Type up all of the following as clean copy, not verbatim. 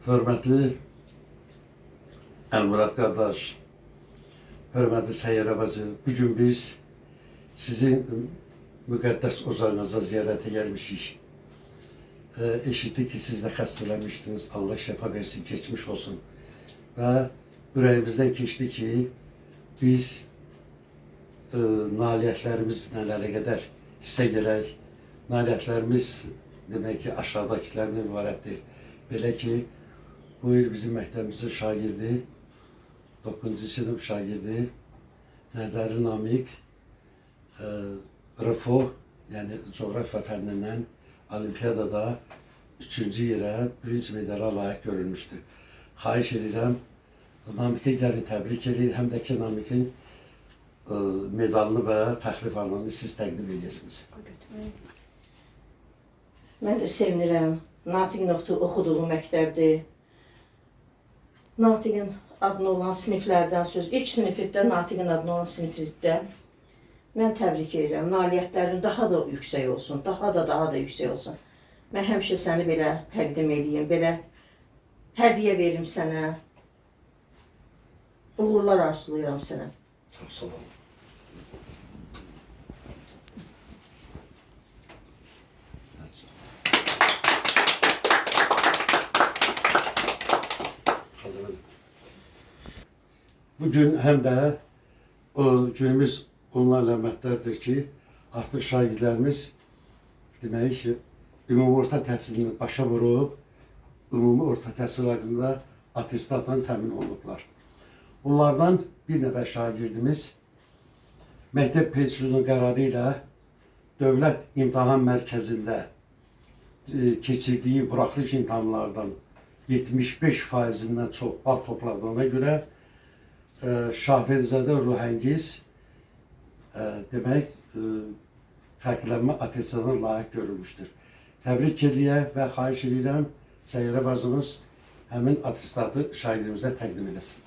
Hörmətli Əlmurad qardaş, hörmətli Səyyərə bacı, bugün biz sizin müqəddəs ocağınıza ziyarətə gəlmişik. Eşitdik ki, siz də xəstələnmişdiniz, Allah şəfa versin, geçmiş olsun. Və ürəyimizdən keçdi ki, biz nailiyyətlərimiz nələrə qədər hissə gələk. Nailiyyətlərimiz demək ki, aşağıdakilərdən ibarətdir. Belə ki, bu il bizim məktəbimizin şagirdi, 9-cu sinif şagirdi, Nəzəri Namiq, RFO, yəni coğrafiya fənnindən olimpiyadada 3-cü yerə, 1-ci medala layiq görülmüşdür. Xahiş edirəm, Namiqə gəlin təbrik edin, həm də ki, Namiqin medalını və fəxri fanını siz təqdim edirsiniz. Mən də sevinirəm. Natiqin oxuduğu məktəbdir. Natiqin adına olan siniflərdən söz, ilk sinifdə Natiqin adına olan sinifdə mən təbrik edirəm. Nailiyyətlərin daha da yüksək olsun, daha da yüksək olsun. Mən həmişə səni belə təqdim edeyim, belə hədiyyə verim sənə. Uğurlar arzulayıram sənə. Çox sağ olun. Bugün həm də günümüz onlarla əməkdərdir ki, artıq şagirdlərimiz demək ki, ümumi orta təhsilini başa vurub, ümumi orta təhsil haqqında atestatla təmin olunublar. Onlardan bir nəfər şagirdimiz məktəb peşəsinin qərarı ilə Dövlət İmtahan Mərkəzində keçirdiyi buraxılış imtahanlardan 75%-dən çox bal topladığına görə Şahbedizadə Ruhəngiz demək fərqlənmə atestatına layiq görülmüşdür. Təbrik edirəm və xahiş edirəm Səyyərə bacımız həmin atestatı şagirdimizə təqdim edəsin.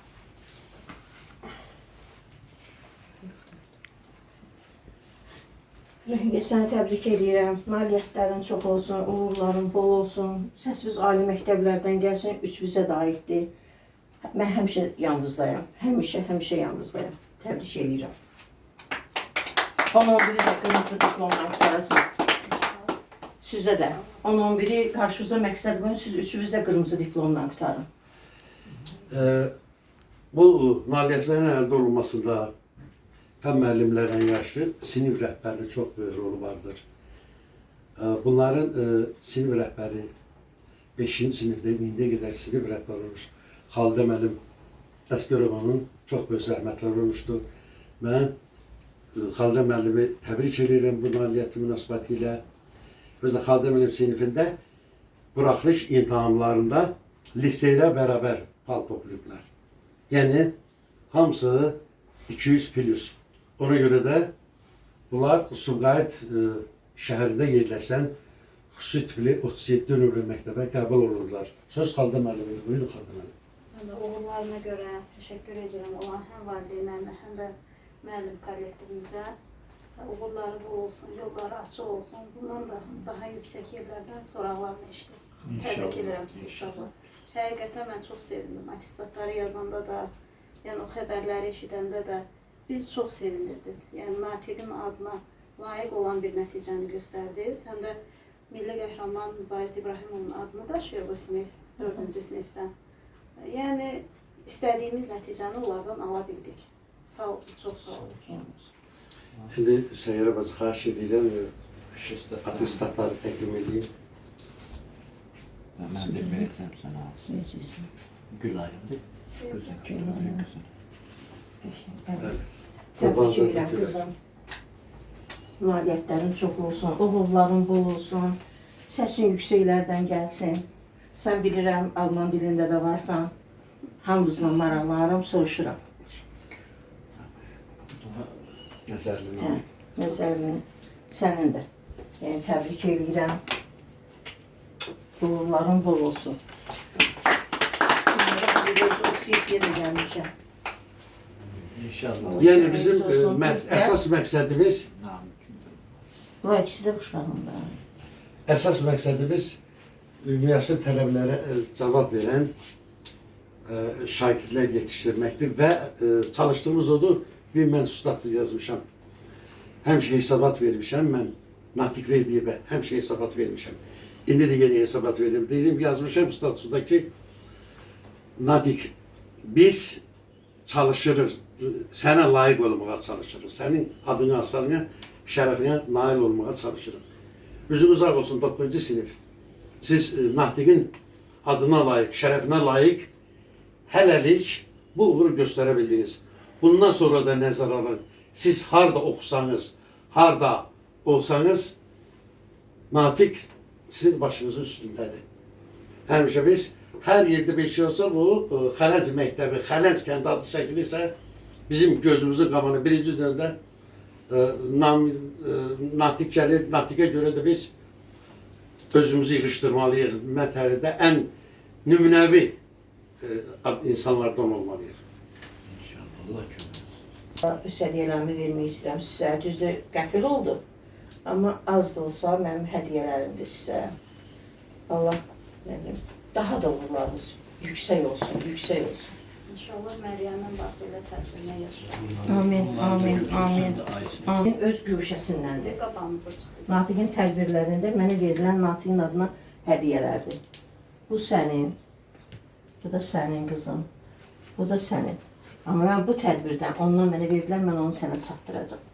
Rəhmət, səni təbrik edirəm. Nailiyyətlərin çox olsun, uğurların bol olsun. Səsviz ali məktəblərdən gəlsin, üçümüzə də aiddir. Mən həmişə yalnızdayam. Həmişə yalnızdayam. Təbrik edirəm. 10-11-i də qırmızı diplomla qutarasın. Sizə də. 10-11-i qarşınıza məqsəd qoyun, siz üçünüz də qırmızı diplomla qutarın. Bu nailiyyətlərin əldə olunmasında fen müəllimlərlə yaşlı sinif rəhbərinin çox böyük rolu vardır. Bunların sinif rəhbəri 5-ci sinifdə indiyə qədər sinif rəhbər olmuş. Xalidə müəllim Əsgərova'nın çox böyük zəhmətlər olmuşdur. Mən Xalidə müəllimi təbrik edirəm bu nailiyyəti münasibəti ilə. Özdə Xalidə müəllim sinifində buraxılış imtahanlarında liseylə bərabər bal toplayıblar. Yəni, hamısı 200+. Ona görə də bunlar Sumqayıt şəhərində yerləşən xüsusi tipli 37 nömrə məktəbə qəbul olurlar. Söz Xalidə müəllimə, buyurun Xalidə müəllim. Mən də uğurlarına görə təşəkkür edirəm olan həm valideynlərinə, həm də müəllim kollektivimizə. Uğurları bol olsun, yolları açıq olsun. Bundan da daha yüksək yerlərdən soraqlarını eşitdik. Təbrik edirəm sizi inşallah. Həqiqətən mən çox sevindim. Atestatları yazanda da, yəni o xəbərləri eşidəndə də biz çox sevinirdik. Yəni Natiqin adına layiq olan bir nəticəni göstərdiniz. Həm də Milli Qəhrəman Mübariz İbrahimovun adını daşıyır bu sinif, 4-cü sinifdən. Yəni istədiyimiz nəticəni onlardan ala bildik. Sağ olun, çox sağ olun. Şimdi Səyyərə bacı xahiş edirəm atestatları təqdim edeyim. Mən də verəcəm sənə alsın. Gül ayındır. Gözəl, gözəl. Təbrik edirəm qızım. Nailiyyətlərin çox olsun, uğurların bol olsun. Səsin yüksəklərdən gəlsin. Sən bilirəm, Alman dilində də varsan. Hamımızla maraqlanıram, soruşuram. Nəzərlinin. Nəzərlinin, sənin də. Yəni, təbrik edirəm. Uğurların bol olsun. Yenə gəlmişəm. İnşallah. Yəni bizim əsas məqsədimiz Bunlar ikisi də uşağımda. əsas məqsədimiz üniversite tələbələrə cavab verən şagirdlər yetişdirməkdir və çalışdığımız odur, bir mən statı yazmışam. Həmişə hesabat vermişəm, mən Natiq Verdiyevə həmişə hesabat vermişəm. İndi də yeni hesabat verim. Dedim, yazmışam statusda ki, Natiq, biz çalışırıq, sənə layiq olmağa çalışırıq. Sənin adına, asanına, şərəfinə nail olmağa çalışırıq. Üzünüz ağ olsun 9-cu sinif. Siz Natiqin adına layiq, şərəfinə layiq hələlik bu uğuru göstərə bildiniz. Bundan sonra da nəzər alın. Siz harda oxusanız, harda olsanız, Natiq sizin başınızın üstündədir. Həmişə biz hər yerdə bir şey olsa bu Xələnc məktəbi, Xələnc kəndi adı çəkilirsə bizim gözümüzün qabağına birinci dövrdə Natiq gəlir. Natiqə görə də biz özümüzü yığışdırmalıyıq. Mətəlidə ən nümunəvi insanlardan olmalıyıq. İnşallah Allah kömək. Üst hədiyyələrimi vermək istəyirəm sizə. Düzdür, qəfil oldu. Amma az da olsa mənim hədiyyələrimdir sizə. Allah, nə bilim, daha da uğurlarınız yüksək olsun, yüksək olsun. İnşallah Məryəmin vaxtı ilə tədbirinə yaşayalım. Amin, amin, amin. Aysin. Amin. Öz güşəsindəndir. Qabağımıza çıxdı. Natiqin tədbirlərində mənə verilən Natiqin adına hədiyyələrdir. Bu sənin, bu da sənin qızım, bu da sənin. Amma mən bu tədbirdən ondan mənə verilən, mən onu sənə çatdıracağam.